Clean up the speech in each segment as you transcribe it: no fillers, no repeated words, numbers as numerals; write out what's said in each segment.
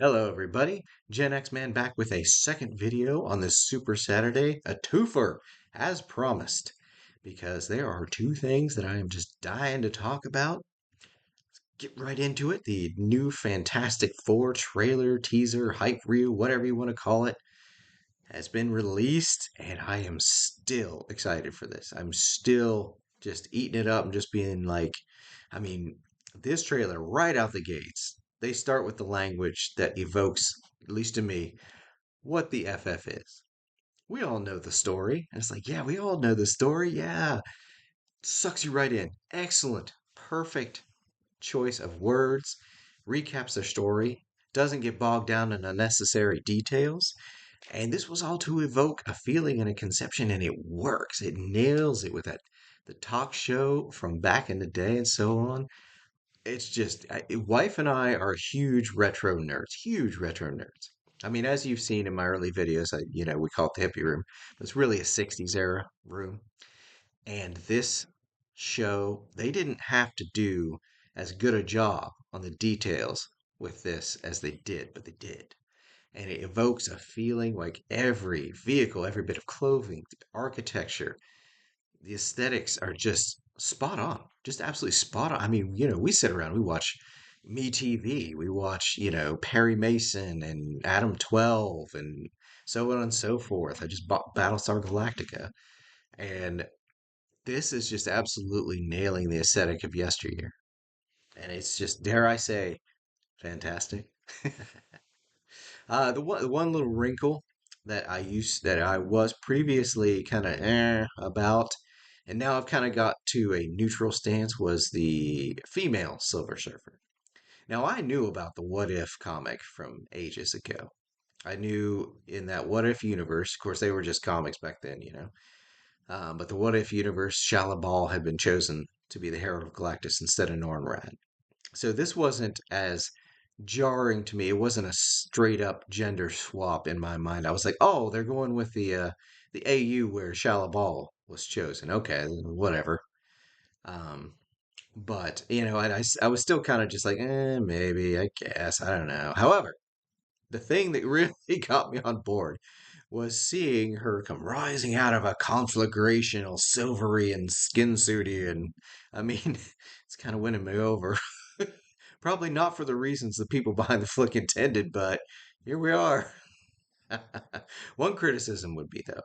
Hello, everybody. Gen X Man back with a second video on this Super Saturday, a twofer, as promised, because there are two things that I am just dying to talk about. Get right into it. The new Fantastic Four trailer, teaser, hype reel, whatever you want to call it, has been released, and I am still excited for this. I'm still just eating it up and just being like, I mean, this trailer right out the gates, they start with the language that evokes, at least to me, what the FF is. We all know the story. And it's like, yeah, we all know the story. Yeah. Sucks you right in. Excellent. Perfect choice of words. Recaps their story. Doesn't get bogged down in unnecessary details. And this was all to evoke a feeling and a conception, and it works. It nails it with that the talk show from back in the day and so on. It's just, wife and I are huge retro nerds, huge retro nerds. I mean, as you've seen in my early videos, we call it the hippie room, but it's really a 60s era room. And this show, they didn't have to do as good a job on the details with this as they did, but they did. And it evokes a feeling like every vehicle, every bit of clothing, the architecture, the aesthetics are just spot on, just absolutely spot on. I mean, we sit around, we watch Me TV, we watch, Perry Mason and Adam 12 and so on and so forth. I just bought Battlestar Galactica, and this is just absolutely nailing the aesthetic of yesteryear. And it's just, dare I say, fantastic. The one little wrinkle that I was previously kind of about, and now I've kind of got to a neutral stance was the female Silver Surfer. Now I knew about the What If comic from ages ago. I knew in that What If universe, of course they were just comics back then. But the What If universe, Shalla had been chosen to be the Herald of Galactus instead of Norrin Radd. So this wasn't as jarring to me. It wasn't a straight up gender swap in my mind. I was like, oh, they're going with the AU where Shalabal was chosen. Okay, whatever. Um, but I was still kind of just like, maybe, I guess, I don't know. However, the thing that really got me on board was seeing her come rising out of a conflagrational silvery and skin suity, and I mean, it's kind of winning me over. Probably not for the reasons the people behind the flick intended, but here we are. One criticism would be, though,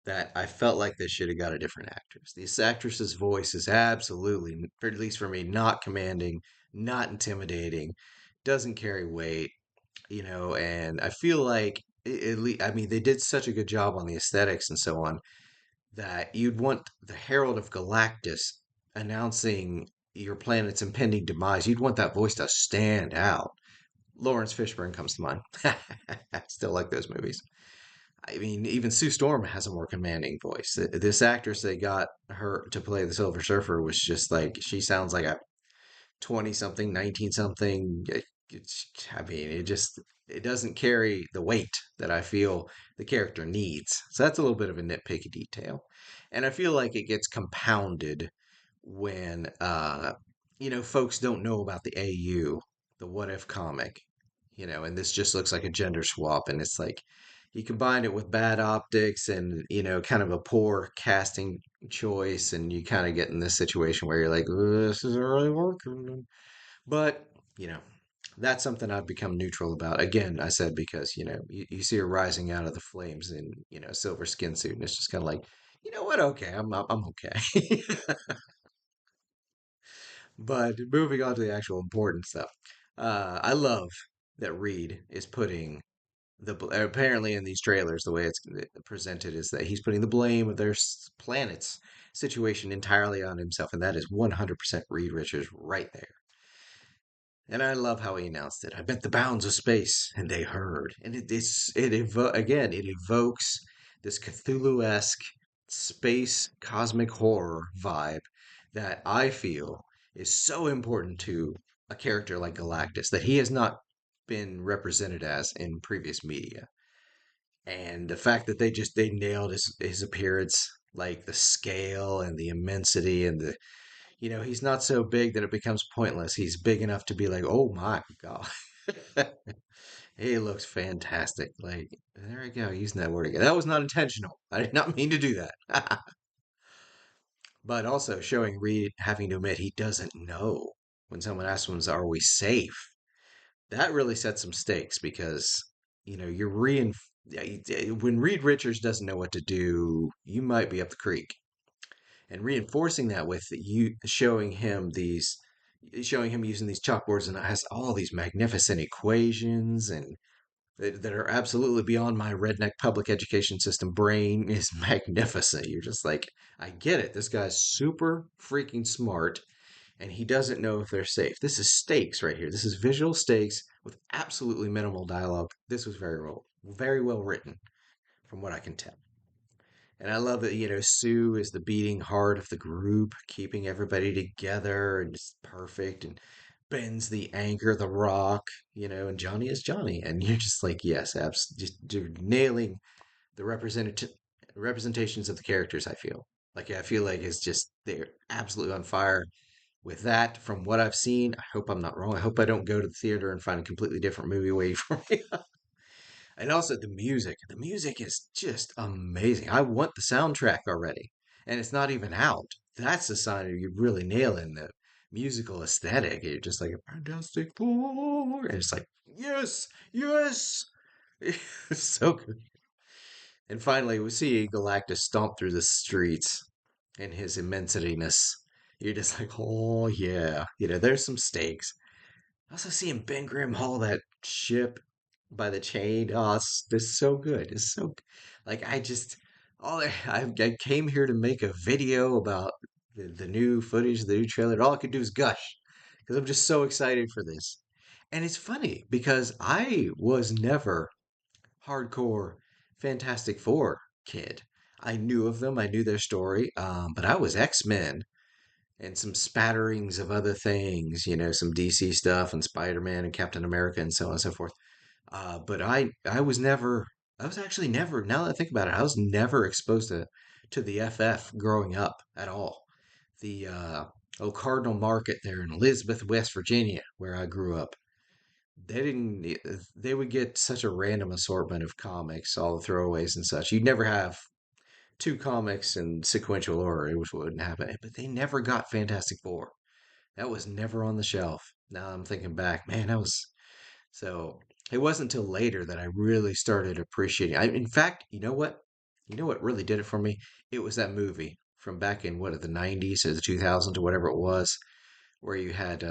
that I felt like they should have got a different actress. This actress's voice is absolutely, or at least for me, not commanding, not intimidating, doesn't carry weight, and I feel like, I mean, they did such a good job on the aesthetics and so on that you'd want the Herald of Galactus announcing your planet's impending demise. You'd want that voice to stand out. Lawrence Fishburne comes to mind. Still like those movies. I mean, even Sue Storm has a more commanding voice. This actress they got her to play the Silver Surfer was just like she sounds like a 20 something, 19 something. I mean, it doesn't carry the weight that I feel the character needs. So that's a little bit of a nitpicky detail. And I feel like it gets compounded when folks don't know about the AU, the What If comic, and this just looks like a gender swap, and it's like you combine it with bad optics and kind of a poor casting choice, and you kind of get in this situation where you're like, this isn't really working. But, you know, that's something I've become neutral about. Again, I said because, you see her rising out of the flames in, silver skin suit, and it's just kind of like, you know what? Okay, I'm okay. But moving on to the actual important stuff. I love that Reed is putting apparently in these trailers, the way it's presented is that he's putting the blame of their planet's situation entirely on himself, and that is 100% Reed Richards right there. And I love how he announced it. I bet the bounds of space, and they heard. And again, it evokes this Cthulhu-esque space cosmic horror vibe that I feel is so important to a character like Galactus that he has not been represented as in previous media. And the fact that they nailed his appearance, like the scale and the immensity and he's not so big that it becomes pointless. He's big enough to be like, oh my God. He looks fantastic. Like, there I go, using that word again. That was not intentional. I did not mean to do that. But also showing Reed having to admit he doesn't know when someone asks him, "Are we safe?" That really sets some stakes because you're when Reed Richards doesn't know what to do, you might be up the creek. And reinforcing that with you showing him using these chalkboards, and it has all these magnificent equations and that are absolutely beyond my redneck public education system brain is magnificent. You're just like, I get it. This guy's super freaking smart and he doesn't know if they're safe. This is stakes right here. This is visual stakes with absolutely minimal dialogue. This was very well written from what I can tell. And I love that, Sue is the beating heart of the group, keeping everybody together and just perfect and bends the anchor, the rock, and Johnny is Johnny. And you're just like, yes, just you're nailing the representations of the characters, I feel. Like, I feel like it's just, they're absolutely on fire with that from what I've seen. I hope I'm not wrong. I hope I don't go to the theater and find a completely different movie waiting for me. And also the music. The music is just amazing. I want the soundtrack already, and it's not even out. That's a sign of you really nailing the musical aesthetic. You're just like a Fantastic Four, and it's like yes, yes, it's so good. And finally, we see Galactus stomp through the streets in his immensitiness. You're just like, oh yeah, there's some stakes. Also seeing Ben Grimm haul that ship by the chain. Oh, it's so good. It's so like I just I came here to make a video about the new footage, the new trailer. All I could do is gush because I'm just so excited for this. And it's funny because I was never hardcore Fantastic Four kid. I knew of them, I knew their story, but I was X-Men and some spatterings of other things, some DC stuff and Spider-Man and Captain America and so on and so forth. But I was never, I was actually never, now that I think about it, I was never exposed to the FF growing up at all. The Cardinal Market there in Elizabeth, West Virginia, where I grew up. They didn't, they would get such a random assortment of comics, all the throwaways and such. You'd never have two comics in sequential order. It wouldn't happen. But they never got Fantastic Four. That was never on the shelf. Now I'm thinking back, man, that was so. It wasn't until later that I really started appreciating. In fact, you know what? You know what really did it for me? It was that movie from back in the '90s or the 2000s or whatever it was, where you had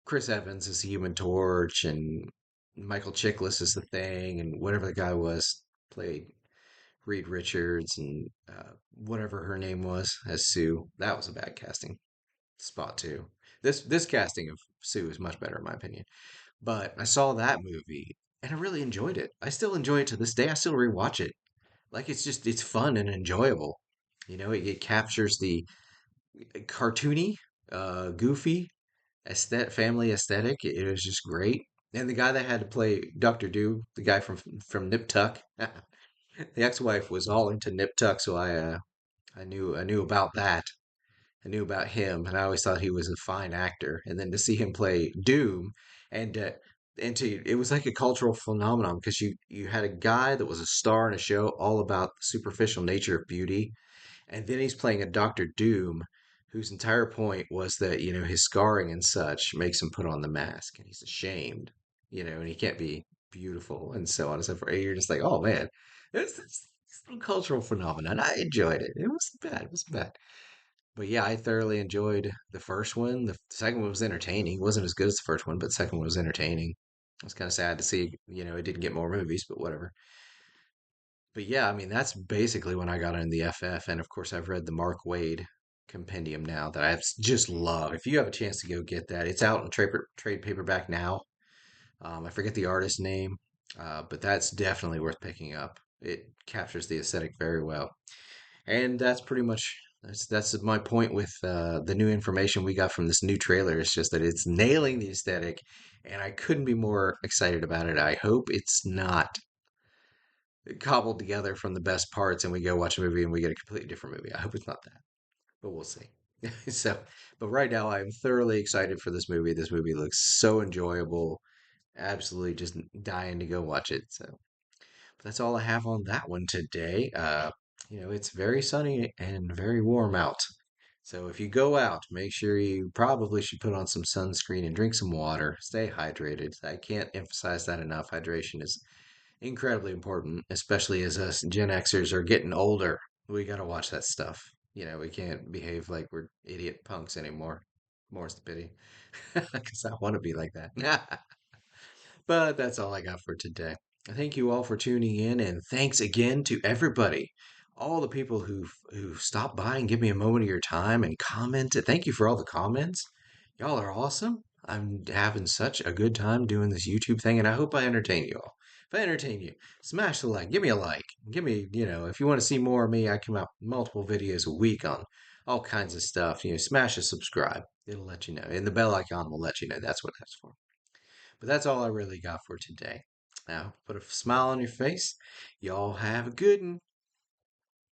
Chris Evans as the Human Torch and Michael Chiklis as the Thing and whatever the guy was played Reed Richards and whatever her name was as Sue. That was a bad casting spot too. This casting of Sue is much better in my opinion. But I saw that movie and I really enjoyed it. I still enjoy it to this day. I still rewatch it. Like it's fun and enjoyable. It captures the cartoony, goofy family aesthetic. It was just great. And the guy that had to play Doctor Doom, the guy from Nip Tuck, the ex-wife was all into Nip Tuck, so I knew about that. I knew about him, and I always thought he was a fine actor. And then to see him play Doom, and it was like a cultural phenomenon because you had a guy that was a star in a show all about the superficial nature of beauty, and then he's playing a Doctor Doom, whose entire point was that his scarring and such makes him put on the mask, and he's ashamed, and he can't be beautiful and so on and so forth. And you're just like, oh man, it's a cultural phenomenon. I enjoyed it. It wasn't bad. It wasn't bad. But yeah, I thoroughly enjoyed the first one. The second one was entertaining. It wasn't as good as the first one, but the second one was entertaining. I was kind of sad to see, it didn't get more movies, but whatever. But yeah, I mean, that's basically when I got into the FF. And of course, I've read the Mark Wade compendium now that just love. If you have a chance to go get that, it's out in trade paperback now. I forget the artist name, but that's definitely worth picking up. It captures the aesthetic very well. And that's pretty much that's my point with the new information we got from this new trailer. It's just that it's nailing the aesthetic, and I couldn't be more excited about it. I hope it's not cobbled together from the best parts, and we go watch a movie and we get a completely different movie. I hope it's not that, but we'll see. So, but right now I'm thoroughly excited for this movie. This movie looks so enjoyable. absolutely just dying to go watch it. So but that's all I have on that one today. It's very sunny and very warm out. So if you go out, make sure you probably should put on some sunscreen and drink some water. Stay hydrated. I can't emphasize that enough. Hydration is incredibly important, especially as us Gen Xers are getting older. We got to watch that stuff. We can't behave like we're idiot punks anymore. More's the pity. Because I want to be like that. But that's all I got for today. Thank you all for tuning in, and thanks again to everybody, all the people who stopped by and give me a moment of your time and commented. Thank you for all the comments. Y'all are awesome. I'm having such a good time doing this YouTube thing, and I hope I entertain you all. If I entertain you, smash the like, give me a like, give me, if you want to see more of me, I come out multiple videos a week on all kinds of stuff. Smash a subscribe. It'll let you know, and the bell icon will let you know that's what that's for. But that's all I really got for today. Now, put a smile on your face. Y'all have a good one.